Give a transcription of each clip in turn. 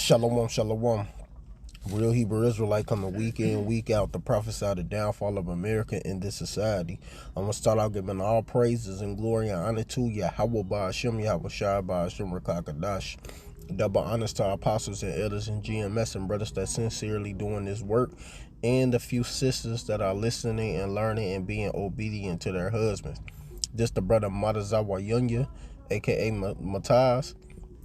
Shalom, shalom. Real Hebrew Israelite coming week in, week out to prophesy the downfall of America in this society. I'm going to start out giving all praises and glory and honor to Yahweh Ba'ashem, Yahweh Shai Ba'ashem Rakakadash. Double honors to our apostles and elders and GMS and brothers that sincerely doing this work, and the few sisters that are listening and learning and being obedient to their husbands. This the brother Matazawa Yunya, aka Mataz,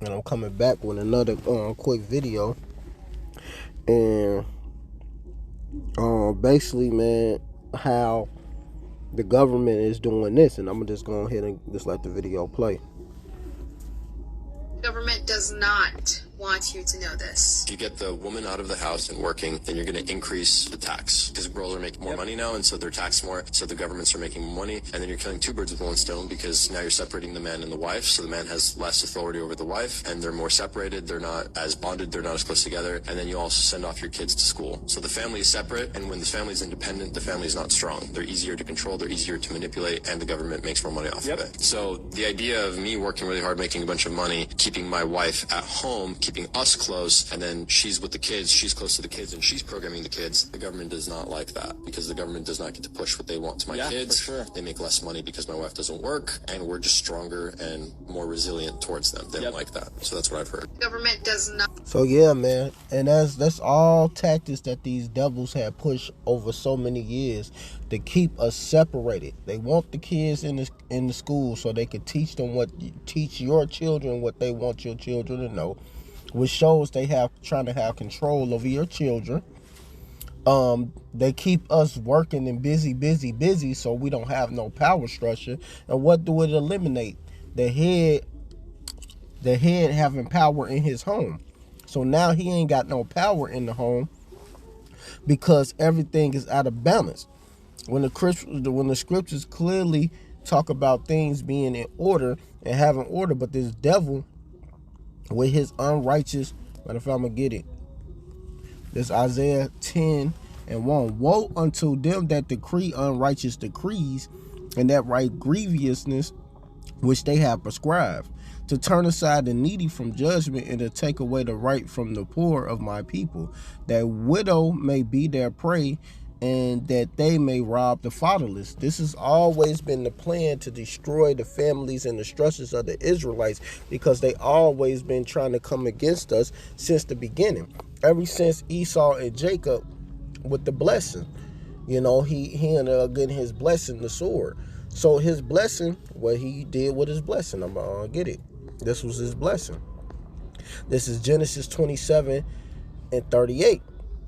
and I'm coming back with another quick video. And basically, man, how the government is doing this, and I'm gonna just go ahead and just let the video play. Government does not want you to know this. If you get the woman out of the house and working, then you're going to increase the tax because girls are making more money now, and so they're taxed more, so the governments are making more money, and then you're killing two birds with one stone because now you're separating the man and the wife, so the man has less authority over the wife, and they're more separated, they're not as bonded, they're not as close together, and then you also send off your kids to school. So the family is separate, and when the family is independent, the family is not strong. They're easier to control, they're easier to manipulate, and the government makes more money off of it. So the idea of me working really hard, making a bunch of money, keeping my wife at home, keeping us close, and then she's with the kids, she's close to the kids, and she's programming the kids. The government does not like that because the government does not get to push what they want to my kids. For sure. They make less money because my wife doesn't work, and we're just stronger and more resilient towards them. They don't like that. So that's what I've heard. Government does not. So yeah, man, and that's all tactics that these devils have pushed over so many years to keep us separated. They want the kids in the school so they can teach your children what they want your children to know, which shows they have trying to have control over your children. They keep us working and busy, so we don't have no power structure. And what do it eliminate? The head having power in his home. So now he ain't got no power in the home because everything is out of balance. When the scriptures clearly talk about things being in order and having order, but this devil with his unrighteous, but if I'm gonna get it, this Isaiah 10:1. Woe unto them that decree unrighteous decrees, and that right grievousness which they have prescribed, to turn aside the needy from judgment, and to take away the right from the poor of my people, that widow may be their prey, and that they may rob the fatherless. This has always been the plan, to destroy the families and the structures of the Israelites, because they always been trying to come against us since the beginning. Ever since Esau and Jacob with the blessing. You know, he ended up getting his blessing, the sword. So his blessing, what he did with his blessing, I'm going to get it. This was his blessing. This is Genesis 27:38.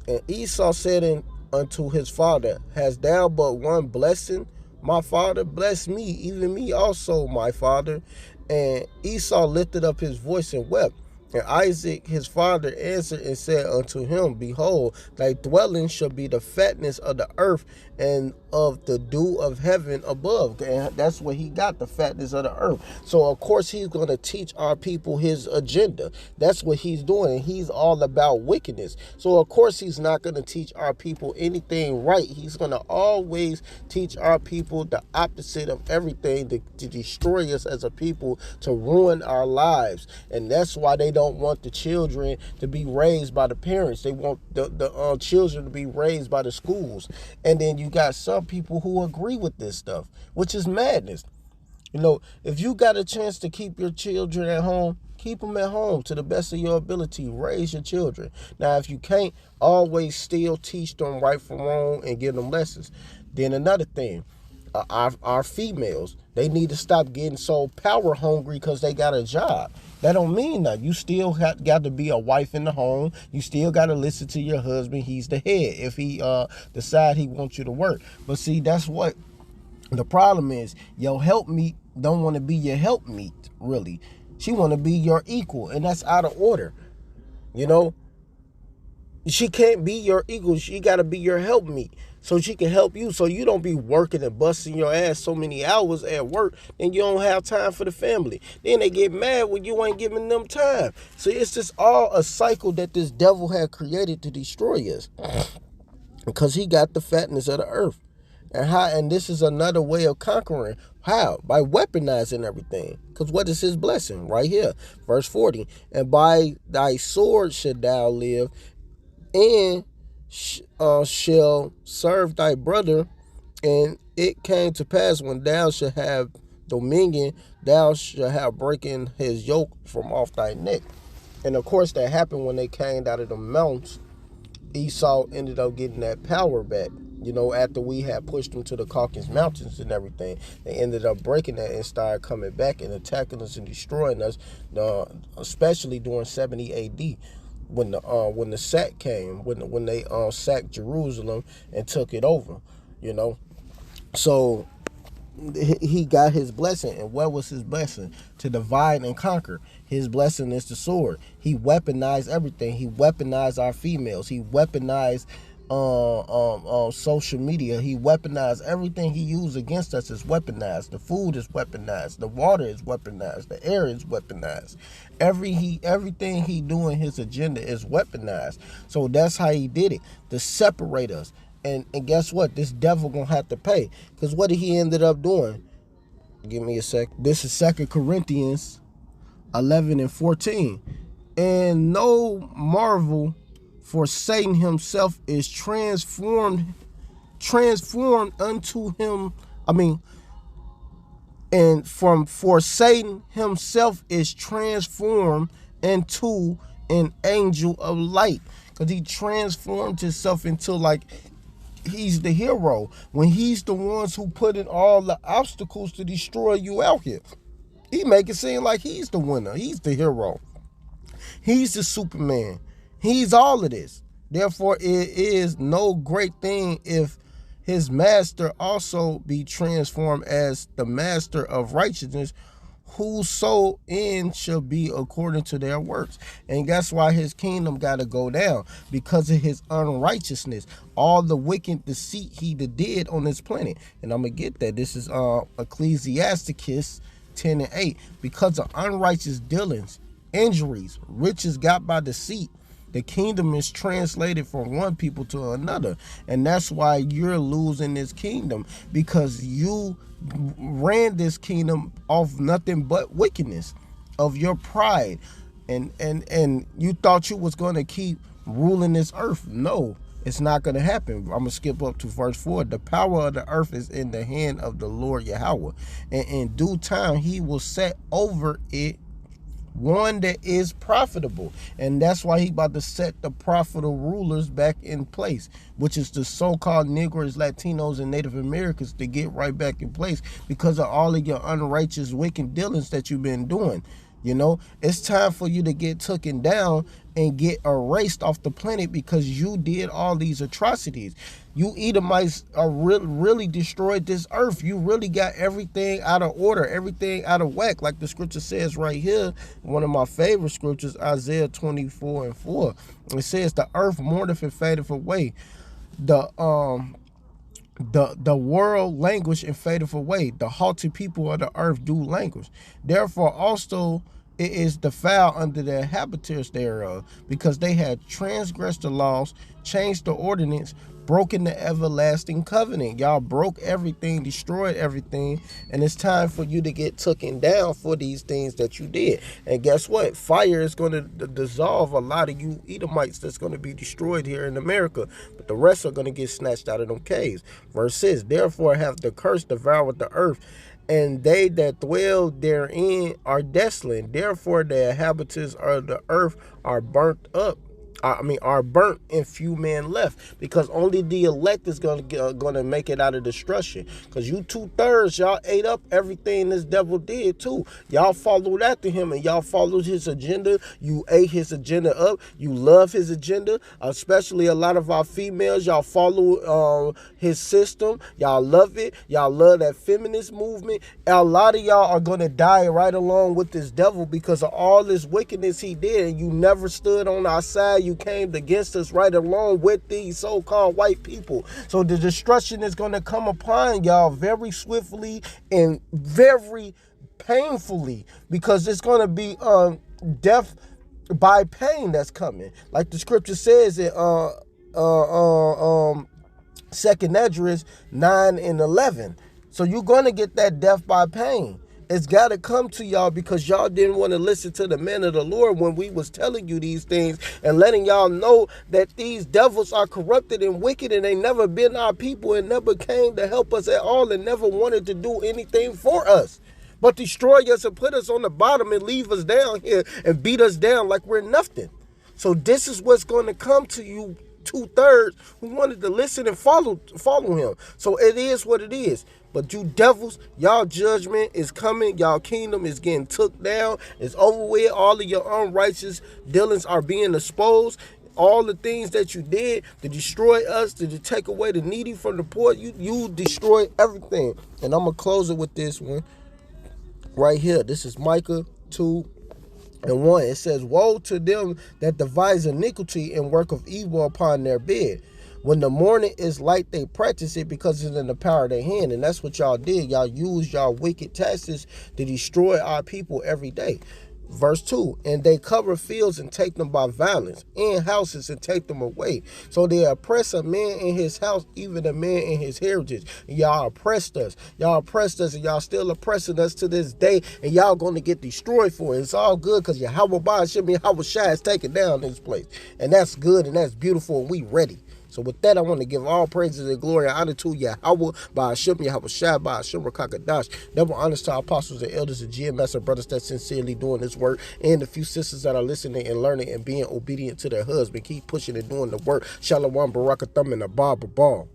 And Esau said unto his father, hast thou but one blessing, my father? Bless me, even me also, my father. And Esau lifted up his voice and wept. And Isaac his father answered and said unto him, behold, thy dwelling shall be the fatness of the earth and of the dew of heaven above. And that's where he got the fatness of the earth. So of course he's going to teach our people his agenda. That's what he's doing. He's all about wickedness. So of course he's not going to teach our people anything right. He's going to always teach our people the opposite of everything, to destroy us as a people, to ruin our lives. And that's why they don't want the children to be raised by the parents. They want the children to be raised by the schools. And then you got some people who agree with this stuff, which is madness. You know, if you got a chance to keep your children at home, keep them at home to the best of your ability. Raise your children. Now, if you can't, always still teach them right from wrong and give them lessons. Then another thing, our females, they need to stop getting so power hungry because they got a job. That don't mean that. You still got to be a wife in the home. You still got to listen to your husband. He's the head if he decide he wants you to work. But see, that's what the problem is. Your helpmeet don't want to be your helpmeet, really. She want to be your equal, and that's out of order. You know, she can't be your equal. She got to be your helpmeet, so she can help you, so you don't be working and busting your ass so many hours at work, and you don't have time for the family. Then they get mad when you ain't giving them time. So it's just all a cycle that this devil had created to destroy us, because he got the fatness of the earth. And this is another way of conquering. How? By weaponizing everything. Because what is his blessing? Right here, verse 40. And by thy sword should thou live, and shall serve thy brother. And it came to pass, when thou shalt have dominion, thou shalt have breaking his yoke from off thy neck. And of course that happened when they came out of the mountains. Esau ended up getting that power back. After we had pushed them to the Caucasus Mountains and everything, they ended up breaking that and started coming back and attacking us and destroying us, especially during 70 AD, when the sack came, when they sacked Jerusalem and took it over. So he got his blessing. And what was his blessing? To divide and conquer. His blessing is the sword. He weaponized everything. He weaponized our females. He weaponized social media. He weaponized everything he used against us is weaponized. The food is weaponized. The water is weaponized. The air is weaponized. Everything he doing, his agenda is weaponized. So that's how he did it, to separate us. And guess what? This devil gonna have to pay. Because what did he ended up doing? Give me a sec. This is 2 Corinthians 11 and 14. And no marvel, for Satan himself is transformed unto him. For Satan himself is transformed into an angel of light. Because he transformed himself into, like, he's the hero, when he's the ones who put in all the obstacles to destroy you out here. He make it seem like he's the winner. He's the hero. He's the Superman. He's all of this. Therefore, it is no great thing if his master also be transformed as the master of righteousness, whoso end shall be according to their works. And that's why his kingdom got to go down, because of his unrighteousness, all the wicked deceit he did on this planet. And I'm gonna get that. This is Ecclesiasticus 10 and 8. Because of unrighteous dealings, injuries, riches got by deceit, the kingdom is translated from one people to another. And that's why you're losing this kingdom, because you ran this kingdom off nothing but wickedness of your pride, and you thought you was going to keep ruling this earth. No, it's not going to happen. I'm going to skip up to verse 4. The power of the earth is in the hand of the Lord Yahweh, and in due time he will set over it one that is profitable. And that's why he about to set the profitable rulers back in place, which is the so-called Negroes, Latinos, and Native Americans, to get right back in place because of all of your unrighteous, wicked dealings that you've been doing. It's time for you to get taken down and get erased off the planet, because you did all these atrocities. You Edomites are really destroyed this earth. You really got everything out of order, everything out of whack, like the scripture says right here. One of my favorite scriptures, Isaiah 24 and 4. It says, the earth mourneth and fadeth away. The world languish and fadeth away. The haughty people of the earth do languish. Therefore also it is defiled under the inhabitants thereof, because they had transgressed the laws, changed the ordinance, broken the everlasting covenant. Y'all broke everything, destroyed everything, and it's time for you to get taken down for these things that you did. And guess what? Fire is going to dissolve a lot of you Edomites that's going to be destroyed here in America, but the rest are going to get snatched out of them caves. Verse 6, therefore hath the curse devoured the earth, and they that dwell therein are desolate. Therefore the inhabitants of the earth are burnt up. Are burnt and few men left, because only the elect is gonna make it out of destruction. Because you 2/3, y'all ate up everything this devil did too. Y'all followed after him and y'all followed his agenda. You ate his agenda up. You love his agenda, especially a lot of our females. Y'all follow his system. Y'all love it. Y'all love that feminist movement. A lot of y'all are gonna die right along with this devil because of all this wickedness he did, and you never stood on our side. You came against us right along with these so-called white people. So the destruction is going to come upon y'all very swiftly and very painfully, because it's going to be death by pain that's coming. Like the scripture says in 2 Esdras 9 and 11. So you're going to get that death by pain. It's got to come to y'all because y'all didn't want to listen to the men of the Lord when we was telling you these things and letting y'all know that these devils are corrupted and wicked and they never been our people and never came to help us at all and never wanted to do anything for us, but destroy us and put us on the bottom and leave us down here and beat us down like we're nothing. So this is what's going to come to you 2/3 who wanted to listen and follow him. So it is what it is. But you devils, y'all judgment is coming. Y'all kingdom is getting took down. It's over with. All of your unrighteous dealings are being exposed. All the things that you did to destroy us, to take away the needy from the poor, you destroy everything. And I'm going to close it with this one right here. This is Micah 2:1. It says, woe to them that devise iniquity and work of evil upon their bed. When the morning is light, they practice it because it's in the power of their hand. And that's what y'all did. Y'all used y'all wicked taxes to destroy our people every day. Verse 2, and they cover fields and take them by violence, and houses and take them away. So they oppress a man in his house, even a man in his heritage. And y'all oppressed us. Y'all oppressed us, and y'all still oppressing us to this day, and y'all going to get destroyed for it. It's all good because Yahweh Ba'ashem Yahweh Shai is taking down this place. And that's good, and that's beautiful, and we ready. So with that, I want to give all praises and glory and honor to Yahweh, Ba'ashem, Yahweh Shai, Ba'ashem, Rakakadash. Double honors to our apostles and elders and GMS and brothers that sincerely doing this work, and the few sisters that are listening and learning and being obedient to their husband. Keep pushing and doing the work. Shalom, Barakatham, and Abba Ball.